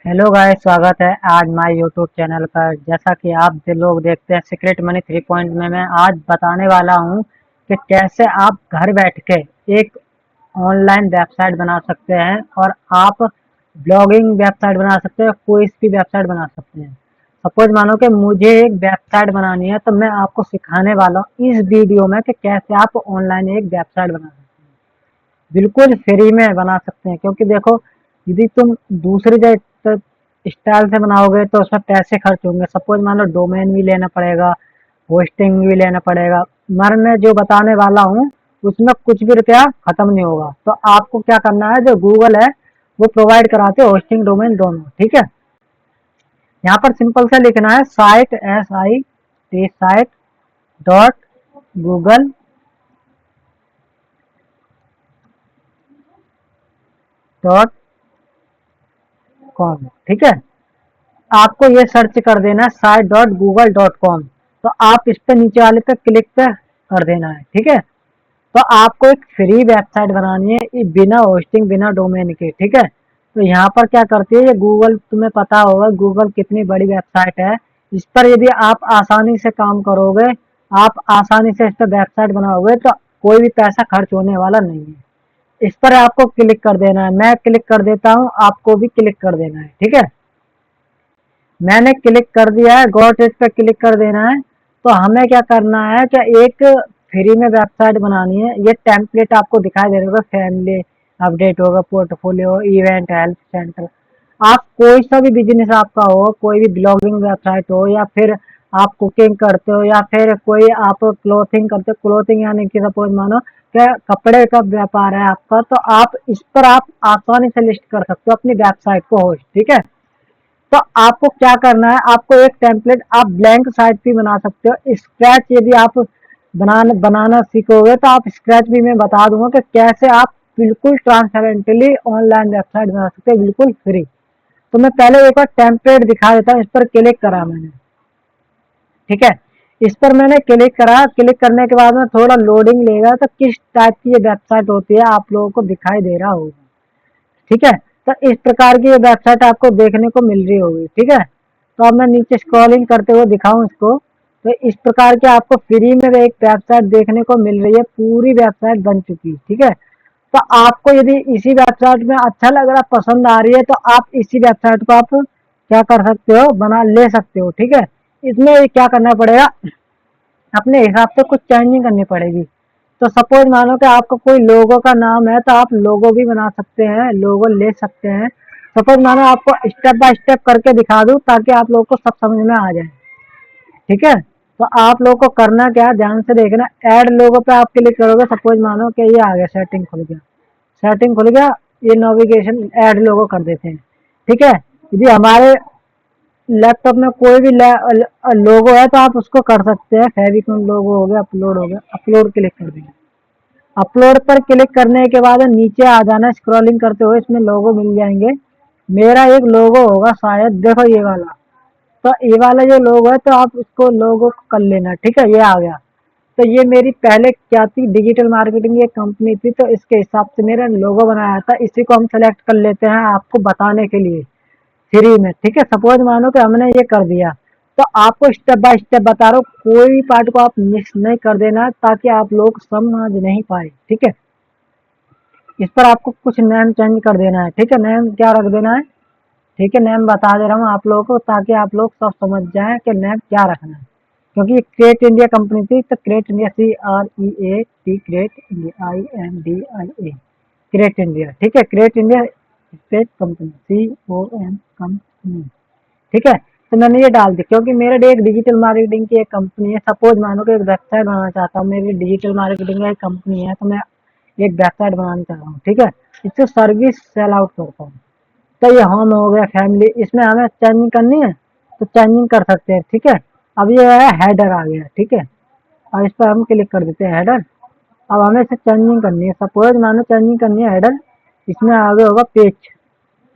Hello guys, स्वागत है आज माय यूट्यूब चैनल पर। जैसा कि आप लोग देखते हैं सीक्रेट मनी 3 में मैं आज बताने वाला हूं कि कैसे आप घर बैठ के एक ऑनलाइन वेबसाइट बना सकते हैं और आप ब्लॉगिंग वेबसाइट बना सकते हैं, कोई भी वेबसाइट बना सकते हैं। सपोज मानो कि मुझे एक वेबसाइट बनानी है तो मैं आपको सिखाने वाला हूँ इस वीडियो में कि कैसे आप ऑनलाइन एक वेबसाइट बना सकते हैं। बिल्कुल फ्री में बना सकते हैं, क्योंकि देखो यदि तुम दूसरी जगह स्टाइल से बनाओगे तो उसमें पैसे खर्च होंगे। सपोज मान लो डोमेन भी लेना पड़ेगा, होस्टिंग भी लेना पड़ेगा, मगर मैं जो बताने वाला हूँ उसमें कुछ भी रुपया खत्म नहीं होगा। तो आपको क्या करना है, जो गूगल है वो प्रोवाइड कराते हैं होस्टिंग डोमेन दोनों। ठीक है, यहाँ पर सिंपल से लिखना है site SIT site dot Google dot com. ठीक है, आपको ये सर्च कर देना है site.google.com। तो आप इस पे नीचे वाले पे क्लिक पे कर देना है। ठीक है, तो आपको एक फ्री वेबसाइट बनानी है बिना होस्टिंग बिना डोमेन के। ठीक है, तो यहाँ पर क्या करती है ये गूगल, तुम्हें पता होगा गूगल कितनी बड़ी वेबसाइट है। इस पर यदि आप आसानी से काम करोगे, आप आसानी से इस पर वेबसाइट बनाओगे तो कोई भी पैसा खर्च होने वाला नहीं है। इस पर आपको क्लिक कर देना है, मैं क्लिक कर देता हूँ, आपको भी क्लिक कर देना है। ठीक है, मैंने क्लिक कर दिया है, गॉट इट पे क्लिक कर देना है। तो हमें क्या करना है कि एक फ्री में वेबसाइट बनानी है। ये टेम्पलेट आपको दिखाई दे रहा होगा, फैमिली अपडेट होगा, पोर्टफोलियो, इवेंट, हेल्प सेंटर। आप कोई सा भी बिजनेस आपका हो, कोई भी ब्लॉगिंग वेबसाइट हो, या फिर आप कुकिंग करते हो, या फिर कोई आप क्लोथिंग करते हो, क्लोथिंग यानी कि सपोज मानो कि कपड़े का व्यापार है आपका, तो आप इस पर आप आसानी से लिस्ट कर सकते हो अपनी वेबसाइट को होस्ट। ठीक है, तो आपको क्या करना है, आपको एक टेम्पलेट आप ब्लैंक साइट भी बना सकते हो। स्क्रैच यदि आप बनाना सीखोगे तो आप स्क्रैच भी मैं बता दूंगा कि कैसे आप बिल्कुल ट्रांसपेरेंटली ऑनलाइन वेबसाइट बना सकते हैं बिल्कुल फ्री। तो मैं पहले एक बार टेम्पलेट दिखा देता हूँ। इस पर क्लिक करा मैंने। ठीक है, इस पर मैंने क्लिक करा, क्लिक करने के बाद में थोड़ा लोडिंग लेगा तो किस टाइप की ये वेबसाइट होती है आप लोगों को दिखाई दे रहा होगा। ठीक है, तो इस प्रकार की वेबसाइट आपको देखने को मिल रही होगी। ठीक है, तो अब मैं नीचे स्क्रॉलिंग करते हुए दिखाऊं इसको, तो इस प्रकार की आपको फ्री में एक वेबसाइट देखने को मिल रही है, पूरी वेबसाइट बन चुकी है। ठीक है, तो आपको यदि इसी वेबसाइट में अच्छा लग रहा, पसंद आ रही है, तो आप इसी वेबसाइट को आप क्या कर सकते हो, बना ले सकते हो। ठीक है, इसमें क्या करना पड़ेगा, अपने हिसाब से कुछ चेंजिंग करनी पड़ेगी। तो सपोज मानो कि आपका कोई लोगो का नाम है तो आप लोगो भी बना सकते हैं, लोगो ले सकते हैं। सपोज मानो आपको स्टेप बाय स्टेप करके दिखा दूं ताकि आप लोगों को सब समझ में आ जाए। ठीक है, तो आप लोगों को करना क्या है, ध्यान से देखना। ऐड लोगो पे आप क्लिक करोगे, सपोज मानो कि ये आ गया, सेटिंग खुल गया, सेटिंग खुल गया, ये नेविगेशन ऐड लोगो कर देते हैं। ठीक है, यदि हमारे लैपटॉप में कोई भी लोगो है तो आप उसको कर सकते हैं। फेविकॉन लोगो हो गया, अपलोड हो गया, अपलोड क्लिक कर देंगे। अपलोड पर क्लिक करने के बाद नीचे आ जाना, स्क्रॉलिंग करते हुए इसमें लोगो मिल जाएंगे। मेरा एक लोगो होगा शायद, देखो ये वाला। तो ये वाला जो लोगो है तो आप इसको लोगो कर लेना। ठीक है, ये आ गया। तो ये मेरी पहले क्या थी, डिजिटल मार्केटिंग एक कंपनी थी, तो इसके हिसाब से मेरा लोगो बनाया था। इसी को हम सेलेक्ट कर लेते हैं आपको बताने के लिए फ्री में। ठीक है, सपोज मानो कि हमने ये कर दिया, तो आपको स्टेप बाय स्टेप बता रहा हूँ, कोई भी पार्ट को आप मिस नहीं कर देना ताकि आप लोग समझ नहीं पाए। ठीक है, इस पर आपको कुछ नेम चेंज कर देना है। ठीक है, नेम क्या रख देना है, ठीक है, नेम बता दे रहा हूँ आप लोगों को ताकि आप लोग सब समझ जाएं कि नेम क्या रखना है। क्योंकि ये क्रिएट इंडिया कंपनी थी, तो create India CREAT, create India INDIA, create India. ठीक है, create India space company, COM company. ठीक है, तो मैंने ये डाल दी क्योंकि मेरे एक डिजिटल मार्केटिंग की एक कंपनी है। सपोज मानो कि एक वेबसाइट बनाना चाहता हूँ, मेरी डिजिटल मार्केटिंग की एक कंपनी है, तो मैं एक वेबसाइट बनाना चाह रहा हूँ। ठीक है, इससे सर्विस सेल आउट करता हूँ। तो ये होम हो गया, फैमिली, इसमें हमें चेंजिंग करनी है तो चेंजिंग कर सकते हैं। ठीक है, अब ये है हेडर आ गया। ठीक है, अब इस पर हम क्लिक कर देते हैं हेडर। अब हमें इसे चेंजिंग करनी है, सपोज मानो चेंजिंग करनी है हेडर। इसमें आगे होगा पेज,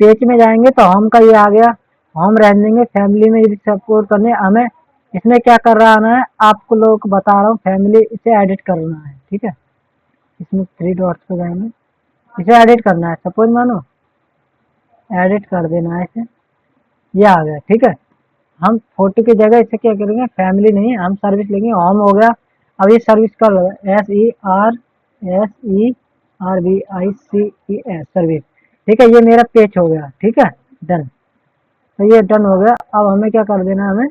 पेज में जाएंगे तो होम का ये आ गया, होम रहने देंगे। फैमिली में यदि सपोर्ट करने हमें, इसमें क्या कर रहा है आपको लोगों को बता रहा हूँ, फैमिली इसे एडिट करना है। ठीक है, इसमें 3 डॉट्स पे जाएंगे, इसे एडिट करना है। सपोज मानो एडिट कर देना है इसे। ये आ गया, ठीक है। हम फोटो की जगह इसे क्या करेंगे, फैमिली नहीं हम सर्विस लेंगे, होम हो गया। अब ये सर्विस का SERVICES सर्विस, ठीक है। ये मेरा पेज हो गया, ठीक है, डन। तो ये डन हो गया। अब हमें क्या कर देना है, हमें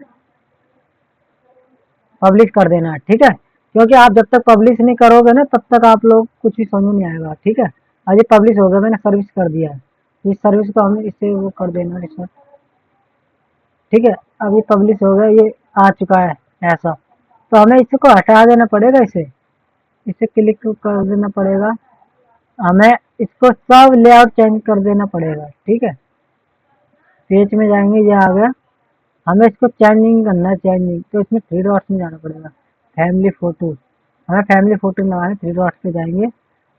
पब्लिश कर देना है, ठीक है। क्योंकि आप जब तक पब्लिश नहीं करोगे ना तब तक आप लोग कुछ भी समझ नहीं आएगा, ठीक है। अब ये पब्लिश हो गया, मैंने सर्विस कर दिया है। इस सर्विस को हमें इससे वो कर देना है इसमें, ठीक है। अब ये पब्लिश हो गया, ये आ चुका है ऐसा। तो हमें इसको हटा देना पड़ेगा, इसे इसे क्लिक कर देना पड़ेगा। हमें इसको सब लेआउट चेंज कर देना पड़ेगा, ठीक है। पेज में जाएंगे, ये आ गया। हमें इसको चेंजिंग करना है, चेंजिंग तो इसमें थ्री डॉट्स में जाना पड़ेगा, फैमिली फोटो। हमें फैमिली फोटो में लगाना है, थ्री डॉट्स पे जाएंगे।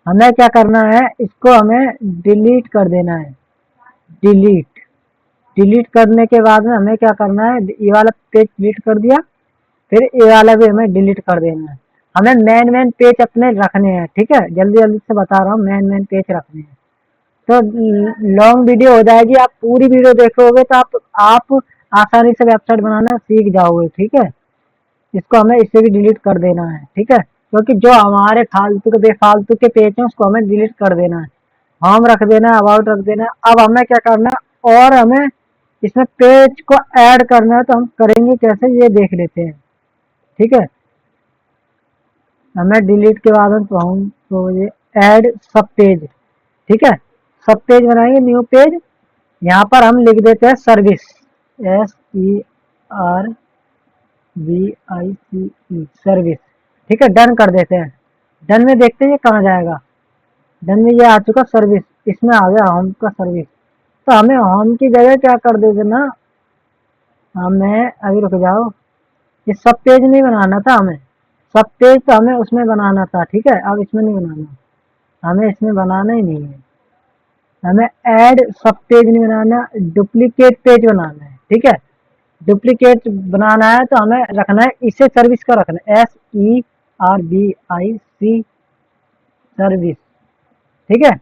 हमें क्या करना है, इसको हमें डिलीट कर देना है, डिलीट। डिलीट करने के बाद में हमें क्या करना है, ये वाला पेज डिलीट कर दिया, फिर ये वाला भी हमें डिलीट कर देना है। हमें मेन मेन पेज अपने रखने हैं, ठीक है। जल्दी जल्दी से बता रहा हूँ, मेन मेन पेज रखने हैं। तो लॉन्ग वीडियो हो जाएगी, आप पूरी वीडियो देखोगे तो आप आसानी से वेबसाइट बनाना सीख जाओगे, ठीक है। इसको हमें इससे भी डिलीट कर देना है, ठीक है। क्योंकि जो हमारे फालतू के बेफालतू के पेज हैं उसको हमें डिलीट कर देना है। होम रख देना है, अबाउट रख देना है। अब हमें क्या करना है, और हमें इसमें पेज को ऐड करना है। तो हम करेंगे कैसे, ये देख लेते हैं, ठीक है। हमें डिलीट के बाद हम तो ये ऐड सब पेज, ठीक है। सब पेज बनाएंगे, न्यू पेज। यहाँ पर हम लिख देते हैं सर्विस, SERVICE सर्विस, ठीक है। डन कर देते हैं। डन में देखते हैं ये कहाँ जाएगा। डन में ये आ चुका सर्विस, इसमें आ गया होम का सर्विस। तो हमें होम की जगह क्या कर देते ना, हमें अभी रुक जाओ, ये सब पेज नहीं बनाना था हमें। सब पेज तो हमें उसमें बनाना था, ठीक है। अब इसमें नहीं बनाना, हमें इसमें बनाना ही नहीं है। हमें ऐड सब पेज नहीं बनाना, डुप्लीकेट पेज बनाना है, ठीक है। डुप्लीकेट बनाना है तो हमें रखना है, इसे सर्विस का रखना है, SERVICE सर्विस, ठीक है।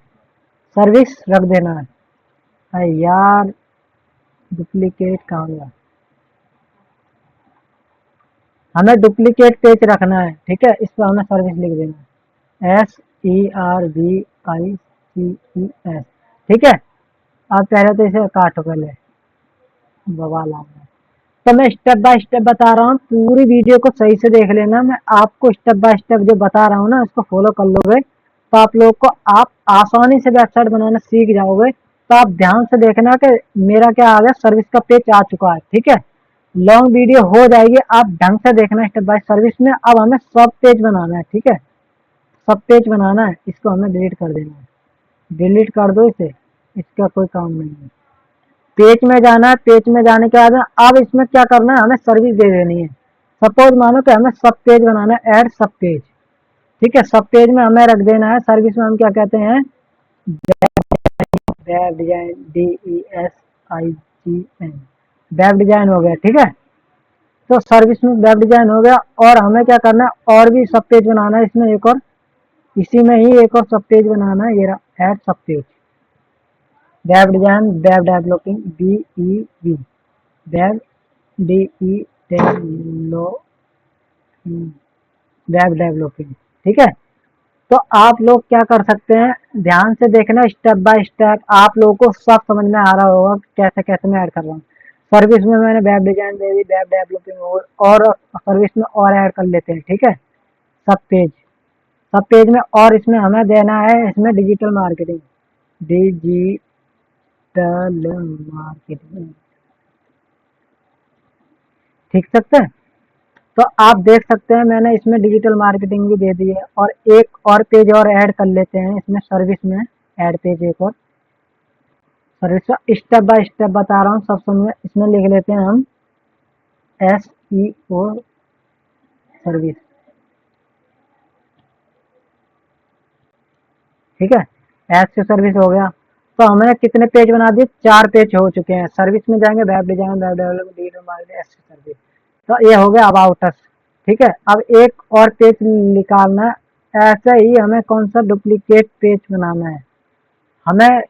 सर्विस रख देना है। अरे यार, डुप्लीकेट कहाँ गया, हमें डुप्लीकेट पेज रखना है, ठीक है। इस पर हमें सर्विस लिख देना है, SERVICES, ठीक है। अब पहले तो इसे काटो, पहले बवाल आ गया। तो मैं स्टेप बाय स्टेप बता रहा हूँ, पूरी वीडियो को सही से देख लेना। मैं आपको स्टेप बाय स्टेप जो बता रहा हूँ ना, उसको फॉलो कर लोगे तो आप लोग को आप आसानी से वेबसाइट बनाना सीख जाओगे। तो आप ध्यान से देखना कि मेरा क्या आ गया, सर्विस का पेज आ चुका है, ठीक है। लॉन्ग वीडियो हो जाएगी, आप ढंग से देखना स्टेप बाय सर्विस में। अब हमें सब पेज बनाना है, ठीक है। सब पेज बनाना है, इसको हमें डिलीट कर देना है। डिलीट कर दो इसे, इसका कोई काम नहीं है। पेज में जाना है, पेज में जाने के बाद अब इसमें क्या करना है, हमें सर्विस दे देनी है। सपोज मानो कि हमें सब पेज बनाना है, ऐड सब पेज, ठीक है। सब पेज में हमें रख देना है, सर्विस में हम क्या कहते हैं, web design, DESIGN, web design हो गया, ठीक है। तो सर्विस में वेब डिजाइन हो गया। और हमें क्या करना है, और भी सब पेज बनाना है इसमें, एक और इसी में ही एक और सब पेज बनाना है, ये रहा ऐड सब page. Web design, web developing, BEV, web DE web developing, ठीक है। तो आप लोग क्या कर सकते हैं, ध्यान से देखना स्टेप बाय स्टेप, आप लोगों को सब समझ में आ रहा होगा कैसे कैसे मैं ऐड कर रहा हूँ। सर्विस में मैंने वेब डिजाइन दे दी, वेब डेवलपिंग, और सर्विस में और ऐड कर लेते हैं, ठीक है। सब पेज, सब पेज में, और इसमें हमें देना है, इसमें डिजिटल मार्केटिंग, डिजिटल मार्केटिंग, ठीक सकते हैं। तो आप देख सकते हैं मैंने इसमें डिजिटल मार्केटिंग भी दे दी है। और एक और पेज और ऐड कर लेते हैं इसमें, सर्विस में ऐड पेज एक और सर्विस का स्टेप बाय स्टेप बता रहा हूँ, सब समझ। इसमें लिख लेते हैं हम SEO सर्विस, ठीक है। SEO सर्विस हो गया। तो हमने कितने पेज बना दिए, 4 पेज हो चुके हैं। सर्विस में जाएंगे, web design, web development, digital marketing, SEO service. तो ये हो गया अबाउट अस, ठीक है। अब एक और पेज निकालना है। ऐसे ही हमें कौन सा डुप्लीकेट पेज बनाना है, हमें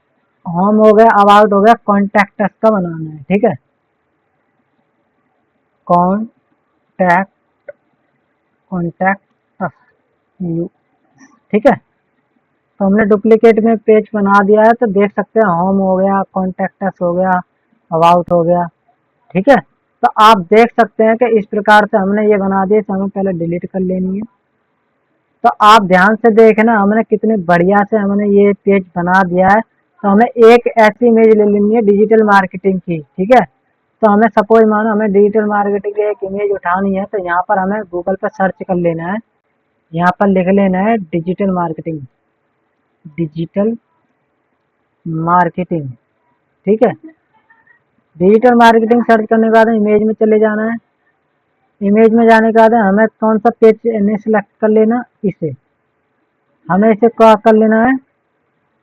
होम हो गया, अबाउट हो गया, कॉन्टैक्ट अस का बनाना है, ठीक है। कॉन्टैक्ट कॉन्टैक्ट यू, ठीक है। तो हमने डुप्लीकेट में पेज बना दिया है, तो देख सकते हैं होम हो गया, कॉन्टैक्ट्स हो गया, अबाउट हो गया, ठीक है। तो आप देख सकते हैं कि इस प्रकार से हमने ये बना दिया, इसे हमें पहले डिलीट कर लेनी है। तो आप ध्यान से देखना हमने कितने बढ़िया से हमने ये पेज बना दिया है। तो हमें एक ऐसी इमेज ले लेनी है डिजिटल मार्केटिंग की, ठीक है। तो हमें सपोज मानो हमें डिजिटल मार्केटिंग की एक इमेज उठानी है, तो यहाँ पर हमें गूगल पर सर्च कर लेना है, यहाँ पर लिख लेना है डिजिटल मार्केटिंग, डिजिटल मार्केटिंग, ठीक है। डिजिटल मार्केटिंग सर्च करने के बाद इमेज में चले जाना है। इमेज में जाने के बाद हमें कौन सा पेज सेलेक्ट कर लेना, इसे हमें इसे क्या कर लेना है,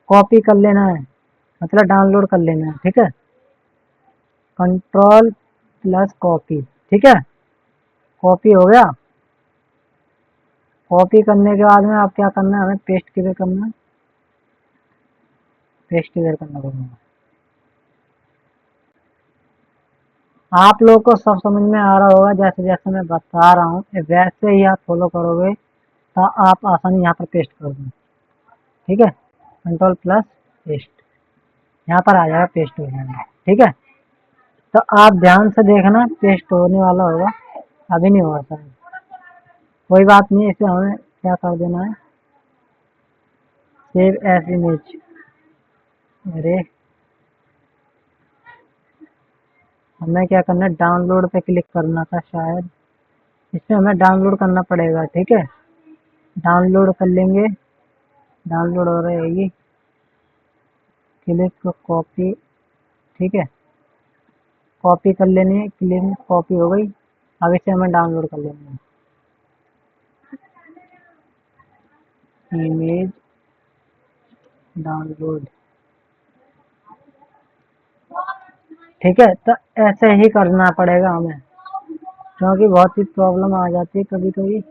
कॉपी कर लेना है, मतलब डाउनलोड कर लेना है, ठीक है। कंट्रोल प्लस कॉपी, ठीक है। कॉपी हो गया। कॉपी करने के बाद में आप क्या करना है, हमें पेस्ट किधर करना है, पेस्ट किधर करना पड़ेगा। आप लोगों को सब समझ में आ रहा होगा, जैसे जैसे मैं बता रहा हूँ वैसे ही आप फॉलो करोगे तो आप आसानी यहाँ पर पेस्ट कर दो, ठीक है। कंट्रोल प्लस पेस्ट, यहाँ पर आ जाएगा, पेस्ट हो जाएगा, ठीक है। तो आप ध्यान से देखना, पेस्ट होने वाला होगा, अभी नहीं हुआ सर, कोई बात नहीं। इसे हमें क्या कर देना है, सेव एज इमेज, अरे हमें क्या करना है, डाउनलोड पे क्लिक करना था शायद, इसमें हमें डाउनलोड करना पड़ेगा, ठीक है। डाउनलोड कर लेंगे, डाउनलोड हो रहेगी, क्लिक कॉपी, ठीक है। कॉपी कर लेनी है, क्लिक कॉपी हो गई। अब इसे हमें डाउनलोड कर लेना है, इमेज डाउनलोड, ठीक है। तो ऐसे ही करना पड़ेगा हमें, क्योंकि बहुत ही प्रॉब्लम आ जाती है कभी कभी।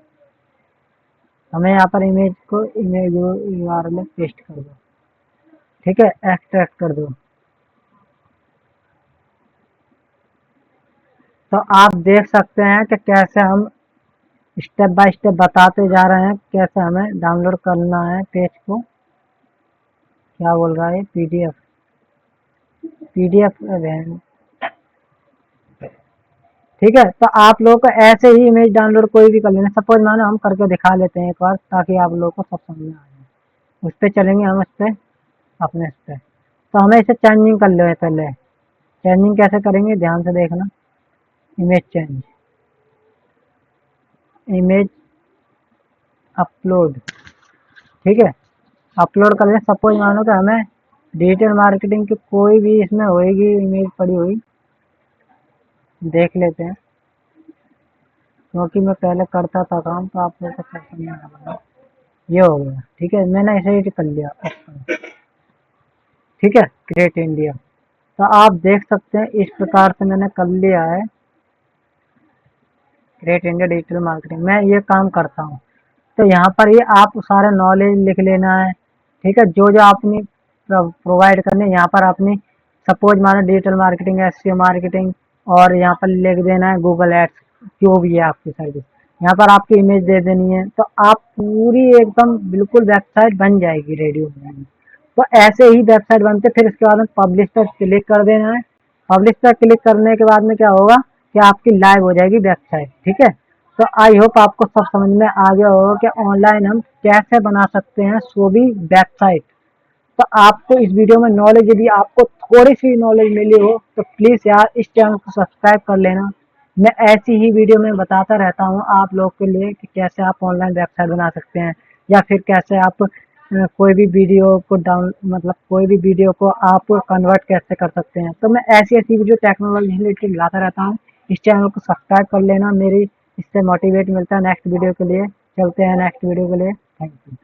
हमें यहाँ पर इमेज को इमेज यूआरएल में पेस्ट कर दो, ठीक है, एक्सट्रैक्ट कर दो। तो आप देख सकते हैं कि कैसे हम स्टेप बाय स्टेप बताते जा रहे हैं, कैसे हमें डाउनलोड करना है पेज को। क्या बोल रहा है, पीडीएफ, पीडीएफ, ठीक है। तो आप लोग को ऐसे ही इमेज डाउनलोड कोई भी कर लेना। सपोज मानो हम करके दिखा लेते हैं एक बार, ताकि आप लोगों को सब समझ में आ जाए। उस पर चलेंगे हम, उस पर अपने, इस पर तो हमें इसे चेंजिंग कर ले, पहले चेंजिंग कैसे करेंगे ध्यान से देखना, इमेज चेंज, इमेज अपलोड, ठीक है। अपलोड कर लें। सपोज मानो कि हमें डिजिटल मार्केटिंग की कोई भी इसमें होएगी इमेज पड़ी हुई, देख लेते हैं, क्योंकि मैं पहले करता था काम, तो आप लोगों को पसंद नहीं आया। ये हो गया, ठीक है, मैंने ऐसे ही कर लिया, ठीक है, ग्रेट इंडिया। तो आप देख सकते हैं इस प्रकार से मैंने कर लिया है, ग्रेट इंडिया डिजिटल मार्केटिंग। मैं ये काम करता हूँ। तो यहाँ पर ये आप सारे नॉलेज लिख लेना है, ठीक है, जो जो आपने प्रोवाइड करने, यहाँ पर आपने सपोज मानो डिजिटल मार्केटिंग, एसईओ मार्केटिंग, और यहाँ पर लिख देना है गूगल एड्स, जो भी है आपकी सर्विस, यहाँ पर आपकी इमेज दे देनी है। तो आप पूरी एकदम बिल्कुल वेबसाइट बन जाएगी, रेडी हो जाएगी। तो ऐसे ही वेबसाइट बनते, फिर इसके बाद में पब्लिश पर क्लिक कर देना है। पब्लिश पर क्लिक करने के बाद में क्या होगा कि आपकी लाइव हो जाएगी वेबसाइट, ठीक है। तो आई होप आपको सब समझ में आ गया होगा कि ऑनलाइन हम कैसे बना सकते हैं सो भी वेबसाइट। तो आपको इस वीडियो में नॉलेज, यदि आपको थोड़ी सी नॉलेज मिली हो तो प्लीज़ यार इस चैनल को सब्सक्राइब कर लेना। मैं ऐसी ही वीडियो में बताता रहता हूँ आप लोग के लिए कि कैसे आप ऑनलाइन वेबसाइट बना सकते हैं, या फिर कैसे आप कोई भी वीडियो को डाउन, मतलब कोई भी वीडियो को आप कन्वर्ट कैसे कर सकते हैं। तो मैं ऐसी ऐसी वीडियो टेक्नोलॉजी रिलेटेड लाता रहता हूँ। इस चैनल को सब्सक्राइब कर लेना, मेरी इससे मोटिवेट मिलता है नेक्स्ट वीडियो के लिए। चलते हैं नेक्स्ट वीडियो के लिए, थैंक यू।